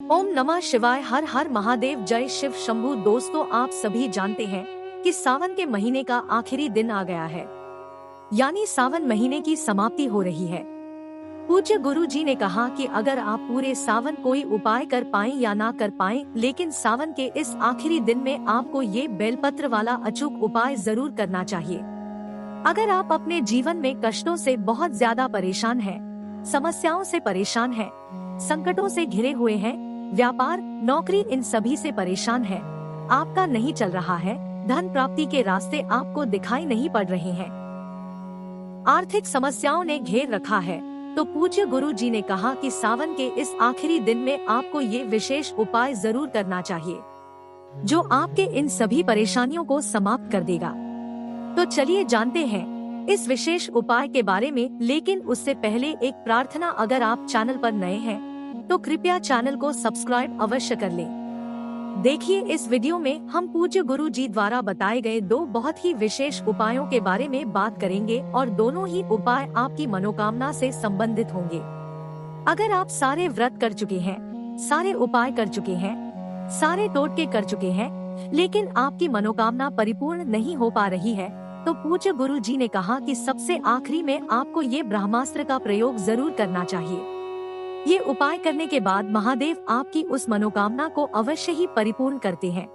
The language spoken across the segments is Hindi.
ओम नमः शिवाय। हर हर महादेव। जय शिव शंभू। दोस्तों, आप सभी जानते हैं कि सावन के महीने का आखिरी दिन आ गया है, यानी सावन महीने की समाप्ति हो रही है। पूज्य गुरु जी ने कहा कि अगर आप पूरे सावन कोई उपाय कर पाएं या ना कर पाएं, लेकिन सावन के इस आखिरी दिन में आपको ये बेलपत्र वाला अचूक उपाय जरूर करना चाहिए। अगर आप अपने जीवन में कष्टों से बहुत ज्यादा परेशान हैं, समस्याओं से परेशान हैं, संकटों से घिरे हुए हैं, व्यापार, नौकरी, इन सभी से परेशान हैं, आपका नहीं चल रहा है, धन प्राप्ति के रास्ते आपको दिखाई नहीं पड़ रहे हैं, आर्थिक समस्याओं ने घेर रखा है, तो पूज्य गुरु जी ने कहा कि सावन के इस आखिरी दिन में आपको ये विशेष उपाय जरूर करना चाहिए, जो आपके इन सभी परेशानियों को समाप्त कर देगा। तो चलिए जानते हैं इस विशेष उपाय के बारे में, लेकिन उससे पहले एक प्रार्थना। अगर आप चैनल पर नए हैं तो कृपया चैनल को सब्सक्राइब अवश्य कर लें। देखिए, इस वीडियो में हम पूज्य गुरु जी द्वारा बताए गए दो बहुत ही विशेष उपायों के बारे में बात करेंगे और दोनों ही उपाय आपकी मनोकामना से संबंधित होंगे। अगर आप सारे व्रत कर चुके हैं, सारे उपाय कर चुके हैं, सारे टोटके कर चुके हैं, लेकिन आपकी मनोकामना परिपूर्ण नहीं हो पा रही है, तो पूज्य गुरु जी ने कहा कि सबसे आखिरी में आपको ये ब्रह्मास्त्र का प्रयोग जरूर करना चाहिए। ये उपाय करने के बाद महादेव आपकी उस मनोकामना को अवश्य ही परिपूर्ण करते हैं।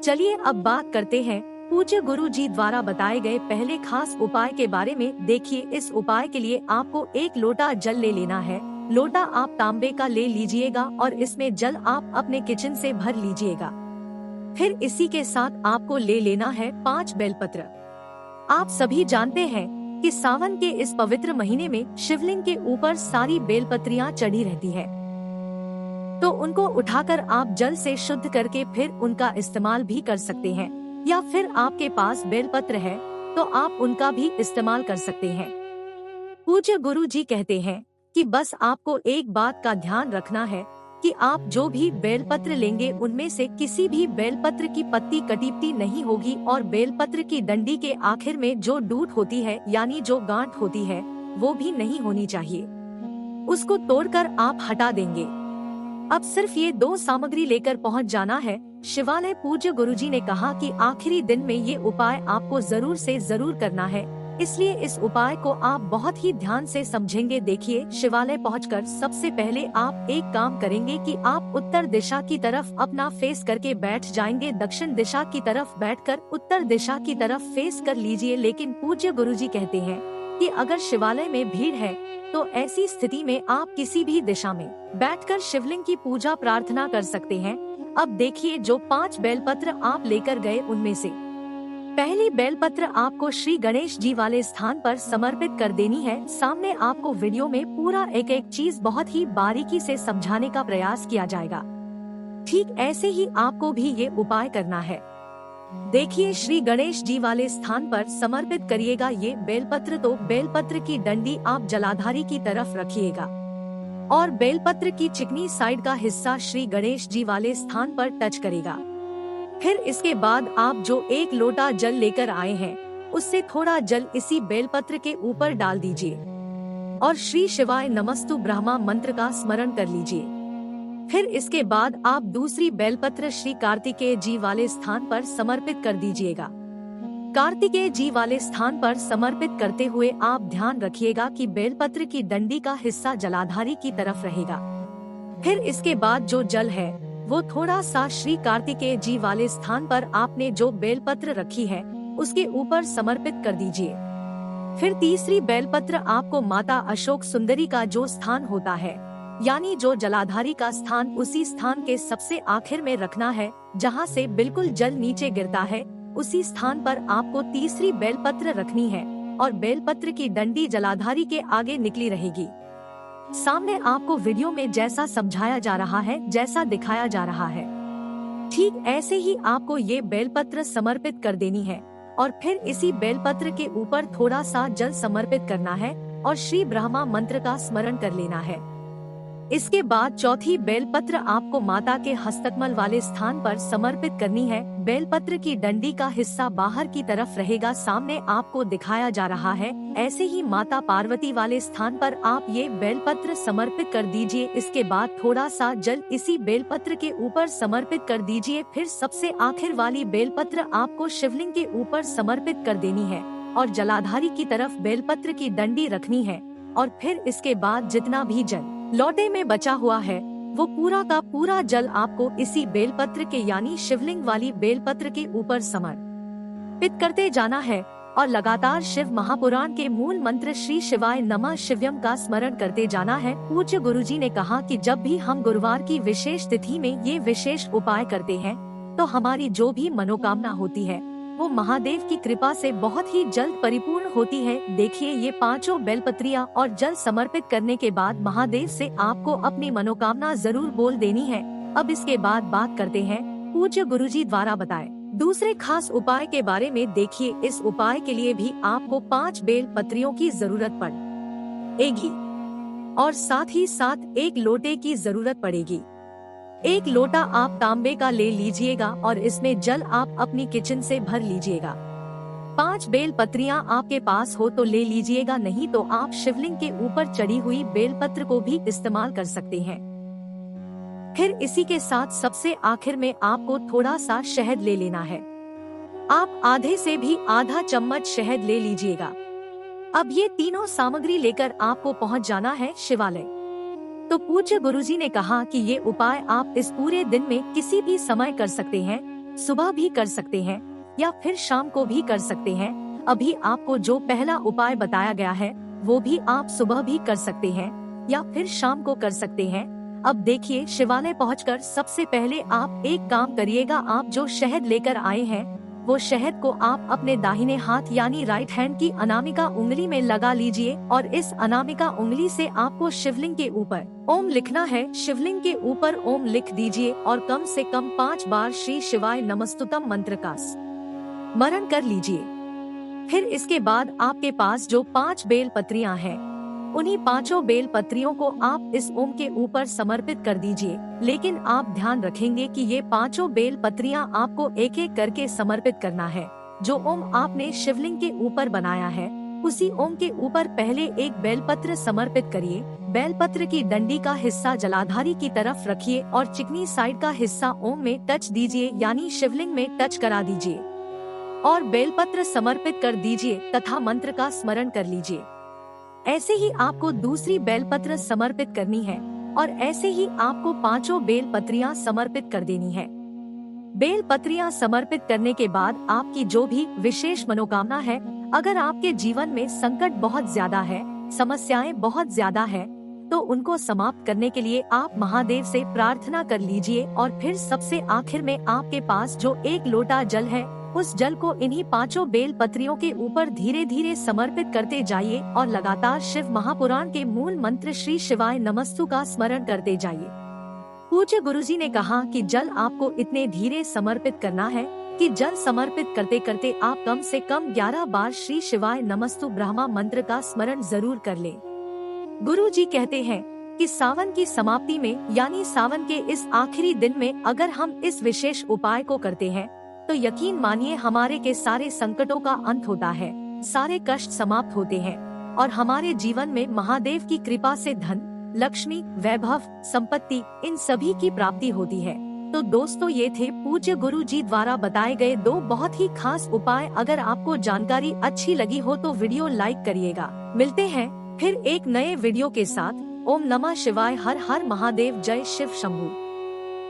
चलिए अब बात करते हैं पूज्य गुरु जी द्वारा बताए गए पहले खास उपाय के बारे में। देखिए, इस उपाय के लिए आपको एक लोटा जल ले लेना है। लोटा आप तांबे का ले लीजिएगा और इसमें जल आप अपने किचन से भर लीजिएगा। फिर इसी के साथ आपको ले लेना है 5 बेलपत्र। आप सभी जानते हैं कि सावन के इस पवित्र महीने में शिवलिंग के ऊपर सारी बेलपत्रियां चढ़ी रहती है, तो उनको उठाकर आप जल से शुद्ध करके फिर उनका इस्तेमाल भी कर सकते हैं, या फिर आपके पास बेलपत्र है तो आप उनका भी इस्तेमाल कर सकते हैं। पूज्य गुरु जी कहते हैं कि बस आपको एक बात का ध्यान रखना है कि आप जो भी बेलपत्र लेंगे उनमें से किसी भी बेलपत्र की पत्ती कटीपटी नहीं होगी, और बेलपत्र की डंडी के आखिर में जो डूट होती है यानी जो गांठ होती है वो भी नहीं होनी चाहिए। उसको तोड़कर आप हटा देंगे। अब सिर्फ ये 2 सामग्री लेकर पहुंच जाना है शिवालय। पूज्य गुरुजी ने कहा कि आखिरी दिन में ये उपाय आपको जरूर से जरूर करना है, इसलिए इस उपाय को आप बहुत ही ध्यान से समझेंगे। देखिए, शिवालय पहुंचकर सबसे पहले आप एक काम करेंगे कि आप उत्तर दिशा की तरफ अपना फेस करके बैठ जाएंगे। दक्षिण दिशा की तरफ बैठकर उत्तर दिशा की तरफ फेस कर लीजिए। लेकिन पूज्य गुरुजी कहते हैं कि अगर शिवालय में भीड़ है तो ऐसी स्थिति में आप किसी भी दिशा में बैठकर शिवलिंग की पूजा प्रार्थना कर सकते हैं। अब देखिए, जो 5 बेलपत्र आप लेकर गए उनमें से पहली बेलपत्र आपको श्री गणेश जी वाले स्थान पर समर्पित कर देनी है। सामने आपको वीडियो में पूरा एक एक चीज बहुत ही बारीकी से समझाने का प्रयास किया जाएगा। ठीक ऐसे ही आपको भी ये उपाय करना है। देखिए, श्री गणेश जी वाले स्थान पर समर्पित करिएगा ये बेलपत्र। तो बेलपत्र की डंडी आप जलाधारी की तरफ रखिएगा और बेलपत्र की चिकनी साइड का हिस्सा श्री गणेश जी वाले स्थान पर टच करेगा। फिर इसके बाद आप जो एक लोटा जल लेकर आए हैं उससे थोड़ा जल इसी बेलपत्र के ऊपर डाल दीजिए और श्री शिवाय नमस्तु ब्रह्मा मंत्र का स्मरण कर लीजिए। फिर इसके बाद आप दूसरी बेलपत्र श्री कार्तिकेय जी वाले स्थान पर समर्पित कर दीजिएगा। कार्तिकेय जी वाले स्थान पर समर्पित करते हुए आप ध्यान रखिएगा कि बेलपत्र की डंडी का हिस्सा जलाधारी की तरफ रहेगा। फिर इसके बाद जो जल है वो थोड़ा सा श्री कार्तिकेय जी वाले स्थान पर आपने जो बेलपत्र रखी है उसके ऊपर समर्पित कर दीजिए। फिर तीसरी बेलपत्र आपको माता अशोक सुंदरी का जो स्थान होता है, यानी जो जलाधारी का स्थान, उसी स्थान के सबसे आखिर में रखना है जहां से बिल्कुल जल नीचे गिरता है। उसी स्थान पर आपको तीसरी बेलपत्र रखनी है और बेलपत्र की डंडी जलाधारी के आगे निकली रहेगी। सामने आपको वीडियो में जैसा समझाया जा रहा है, जैसा दिखाया जा रहा है, ठीक ऐसे ही आपको ये बेलपत्र समर्पित कर देनी है और फिर इसी बेलपत्र के ऊपर थोड़ा सा जल समर्पित करना है और श्री ब्रह्मा मंत्र का स्मरण कर लेना है। इसके बाद चौथी बेलपत्र आपको माता के हस्तकमल वाले स्थान पर समर्पित करनी है। बेलपत्र की डंडी का हिस्सा बाहर की तरफ रहेगा, सामने आपको दिखाया जा रहा है। ऐसे ही माता पार्वती वाले स्थान पर आप ये बेलपत्र समर्पित कर दीजिए। इसके बाद थोड़ा सा जल इसी बेलपत्र के ऊपर समर्पित कर दीजिए। फिर सबसे आखिर वाली बेलपत्र आपको शिवलिंग के ऊपर समर्पित कर देनी है और जलाधारी की तरफ बेलपत्र की डंडी रखनी है। और फिर इसके बाद जितना भी जल लोटे में बचा हुआ है वो पूरा का पूरा जल आपको इसी बेलपत्र के यानी शिवलिंग वाली बेलपत्र के ऊपर समर्पित करते जाना है और लगातार शिव महापुराण के मूल मंत्र श्री शिवाय नमः शिव्यम का स्मरण करते जाना है। पूज्य गुरुजी ने कहा कि जब भी हम गुरुवार की विशेष तिथि में ये विशेष उपाय करते हैं तो हमारी जो भी मनोकामना होती है वो महादेव की कृपा से बहुत ही जल्द परिपूर्ण होती है। देखिए, ये पांचों बेलपत्रियां और जल समर्पित करने के बाद महादेव से आपको अपनी मनोकामना जरूर बोल देनी है। अब इसके बाद बात करते हैं पूज्य गुरुजी द्वारा बताए दूसरे खास उपाय के बारे में। देखिए, इस उपाय के लिए भी आपको 5 बेल पत्रियों की जरूरत पड़ेगी और साथ ही साथ 1 लोटे की जरूरत पड़ेगी। 1 लोटा आप तांबे का ले लीजिएगा और इसमें जल आप अपनी किचन से भर लीजिएगा। 5 बेल पत्रियां आपके पास हो तो ले लीजिएगा, नहीं तो आप शिवलिंग के ऊपर चढ़ी हुई बेलपत्र को भी इस्तेमाल कर सकते हैं। फिर इसी के साथ सबसे आखिर में आपको थोड़ा सा शहद ले लेना है। आप आधे से भी आधा चम्मच शहद ले लीजिएगा। अब ये तीनों सामग्री लेकर आपको पहुंच जाना है शिवालय। तो पूज्य गुरुजी ने कहा कि ये उपाय आप इस पूरे दिन में किसी भी समय कर सकते हैं, सुबह भी कर सकते हैं या फिर शाम को भी कर सकते हैं। अभी आपको जो पहला उपाय बताया गया है वो भी आप सुबह भी कर सकते हैं या फिर शाम को कर सकते हैं। अब देखिए, शिवालय पहुंचकर सबसे पहले आप एक काम करिएगा। आप जो शहद लेकर आए हैं वो शहद को आप अपने दाहिने हाथ यानी राइट हैंड की अनामिका उंगली में लगा लीजिए और इस अनामिका उंगली से आपको शिवलिंग के ऊपर ओम लिखना है। शिवलिंग के ऊपर ओम लिख दीजिए और कम से कम 5 बार श्री शिवाय नमस्तुतम मंत्र का स्मरण कर लीजिए। फिर इसके बाद आपके पास जो 5 बेल पत्रियां हैं उन्हीं 5 बेल पत्रियों को आप इस ओम के ऊपर समर्पित कर दीजिए। लेकिन आप ध्यान रखेंगे कि ये 5 बेल पत्रियां आपको एक एक करके समर्पित करना है। जो ओम आपने शिवलिंग के ऊपर बनाया है उसी ओम के ऊपर पहले 1 बेलपत्र समर्पित करिए। बेलपत्र की डंडी का हिस्सा जलाधारी की तरफ रखिए और चिकनी साइड का हिस्सा ओम में टच दीजिए यानी शिवलिंग में टच करा दीजिए और बेलपत्र समर्पित कर दीजिए तथा मंत्र का स्मरण कर लीजिए। ऐसे ही आपको दूसरी बेलपत्र समर्पित करनी है और ऐसे ही आपको 5 बेल पत्रियां समर्पित कर देनी है। बेल पत्रियां समर्पित करने के बाद आपकी जो भी विशेष मनोकामना है, अगर आपके जीवन में संकट बहुत ज्यादा है, समस्याएं बहुत ज्यादा है, तो उनको समाप्त करने के लिए आप महादेव से प्रार्थना कर लीजिए। और फिर सबसे आखिर में आपके पास जो 1 लोटा जल है उस जल को इन्हीं 5 बेल पत्रियों के ऊपर धीरे धीरे समर्पित करते जाइए और लगातार शिव महापुराण के मूल मंत्र श्री शिवाय नमस्तु का स्मरण करते जाइए। पूज्य गुरुजी ने कहा कि जल आपको इतने धीरे समर्पित करना है कि जल समर्पित करते करते आप कम से कम 11 बार श्री शिवाय नमस्तु ब्रह्मा मंत्र का स्मरण जरूर कर लें। गुरुजी कहते हैं कि सावन की समाप्ति में यानी सावन के इस आखिरी दिन में अगर हम इस विशेष उपाय को करते हैं तो यकीन मानिए हमारे के सारे संकटों का अंत होता है, सारे कष्ट समाप्त होते हैं और हमारे जीवन में महादेव की कृपा से धन, लक्ष्मी, वैभव, संपत्ति इन सभी की प्राप्ति होती है। तो दोस्तों, ये थे पूज्य गुरु जी द्वारा बताए गए 2 बहुत ही खास उपाय। अगर आपको जानकारी अच्छी लगी हो तो वीडियो लाइक करिएगा। मिलते हैं फिर एक नए वीडियो के साथ। ओम नमः शिवाय। हर हर महादेव। जय शिव शंभू।